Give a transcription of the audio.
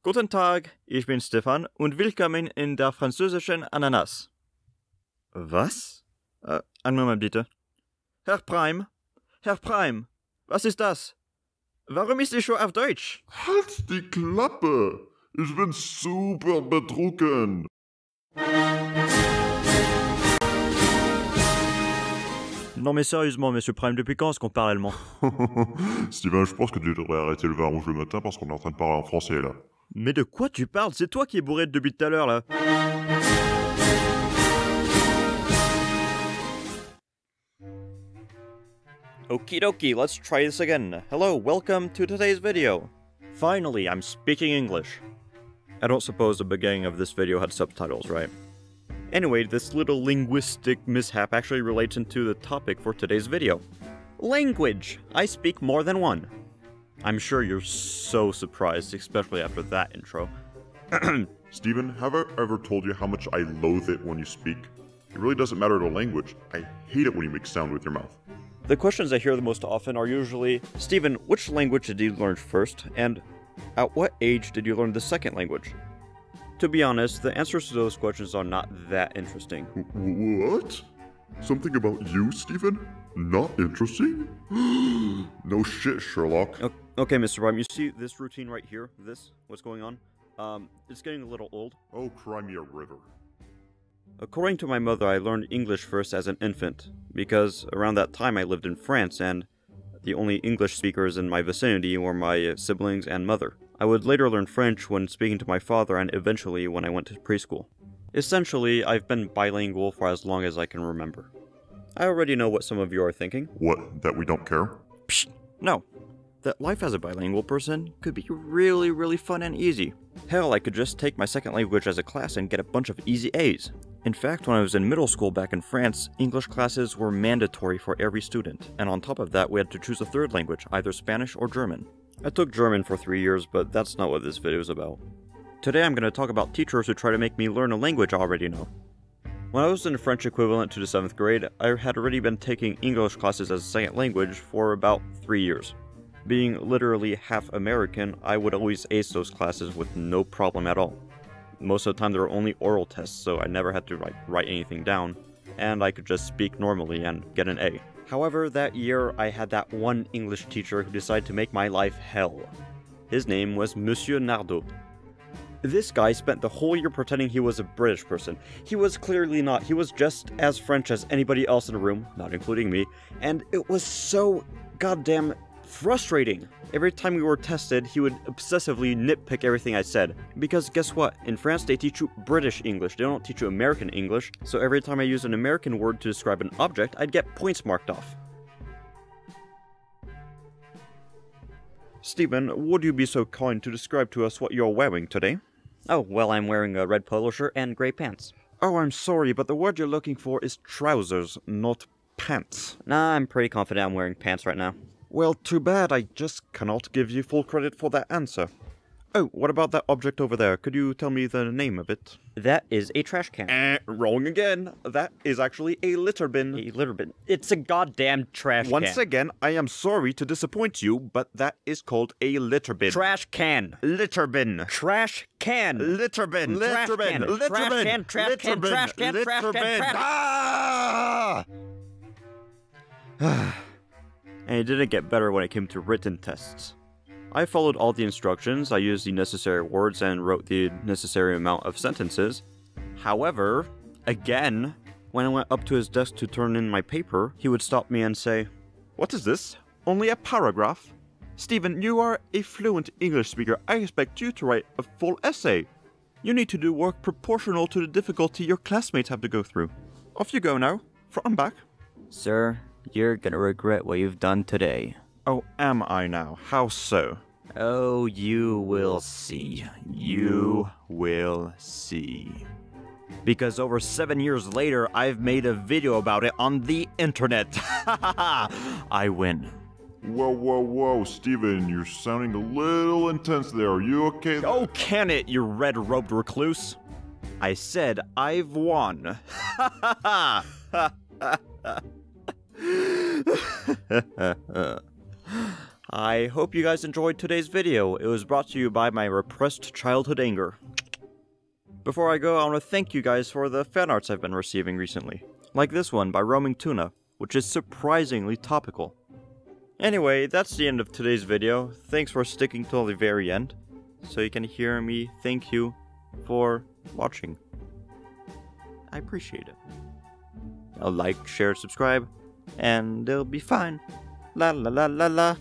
Guten Tag, ich bin Stefan und willkommen in der französischen Ananas. Was? Einen Moment bitte. Herr Prime, was ist das? Warum ist die Show auf Deutsch? Halt die Klappe! Ich bin super betrunken! Non mais sérieusement, Monsieur Prime, depuis quand est-ce qu'on parle allemand? Steven, je pense que tu devrais arrêter le vin rouge le matin parce qu'on est en train de parler en français là. Mais de quoi tu parles? C'est toi qui es bourré depuis tout à l'heure là. Okie dokie, let's try this again. Hello, welcome to today's video. Finally, I'm speaking English. I don't suppose the beginning of this video had subtitles, right? Anyway, this little linguistic mishap actually relates into the topic for today's video. Language! I speak more than one. I'm sure you're so surprised, especially after that intro. Steven, have I ever told you how much I loathe it when you speak? It really doesn't matter the language. I hate it when you make sound with your mouth. The questions I hear the most often are usually, Steven, which language did you learn first? And at what age did you learn the second language? To be honest, the answers to those questions are not that interesting. What? Something about you, Steven? Not interesting? No shit, Sherlock. Okay, Mr. Prime, you see this routine right here? What's going on? It's getting a little old. Oh, cry me a river. According to my mother, I learned English first as an infant, because around that time I lived in France and the only English speakers in my vicinity were my siblings and mother. I would later learn French when speaking to my father and eventually when I went to preschool. Essentially, I've been bilingual for as long as I can remember. I already know what some of you are thinking. What, that we don't care? Psst, no. That life as a bilingual person could be really, really fun and easy. Hell, I could just take my second language as a class and get a bunch of easy A's. In fact, when I was in middle school back in France, English classes were mandatory for every student, and on top of that, we had to choose a third language, either Spanish or German. I took German for 3 years, but that's not what this video is about. Today I'm going to talk about teachers who try to make me learn a language I already know. When I was in French equivalent to the 7th grade, I had already been taking English classes as a second language for about 3 years. Being literally half American, I would always ace those classes with no problem at all. Most of the time there were only oral tests, so I never had to write anything down, and I could just speak normally and get an A. However, that year I had that one English teacher who decided to make my life hell. His name was Monsieur Nardot. This guy spent the whole year pretending he was a British person. He was clearly not. He was just as French as anybody else in the room, not including me, and it was so goddamn frustrating. Every time we were tested, he would obsessively nitpick everything I said. Because guess what? In France, they teach you British English. They don't teach you American English. So every time I use an American word to describe an object, I'd get points marked off. Steven, would you be so kind to describe to us what you're wearing today? Oh, well, I'm wearing a red polo shirt and gray pants. Oh, I'm sorry, but the word you're looking for is trousers, not pants. Nah, I'm pretty confident I'm wearing pants right now. Well, too bad, I just cannot give you full credit for that answer. Oh, what about that object over there? Could you tell me the name of it? That is a trash can. Wrong again. That is actually a litter bin. A litter bin. It's a goddamn trash can. Once again, I am sorry to disappoint you, but that is called a litter bin. Trash can. Litter bin. Trash can. Litter bin. Litter bin. Litter bin. Trash can. Trash can. Trash can. Trash can. And it didn't get better when it came to written tests. I followed all the instructions, I used the necessary words and wrote the necessary amount of sentences. However, again, when I went up to his desk to turn in my paper, he would stop me and say, "What is this? Only a paragraph? Steven, you are a fluent English speaker. I expect you to write a full essay. You need to do work proportional to the difficulty your classmates have to go through. Off you go now, front and back." Sir, you're gonna regret what you've done today. Oh, am I now? How so? Oh, you will see. You will see. Because over 7 years later, I've made a video about it on the internet. I win. Whoa, Steven, you're sounding a little intense there. Are you okay? Oh, can it, you red-robed recluse? I said I've won. I hope you guys enjoyed today's video. It was brought to you by my repressed childhood anger. Before I go, I want to thank you guys for the fan arts I've been receiving recently. Like this one by Roaming Tuna, which is surprisingly topical. Anyway, that's the end of today's video. Thanks for sticking till the very end, so you can hear me thank you for watching. I appreciate it. I'll like, share, subscribe, and it'll be fine. La la la la la.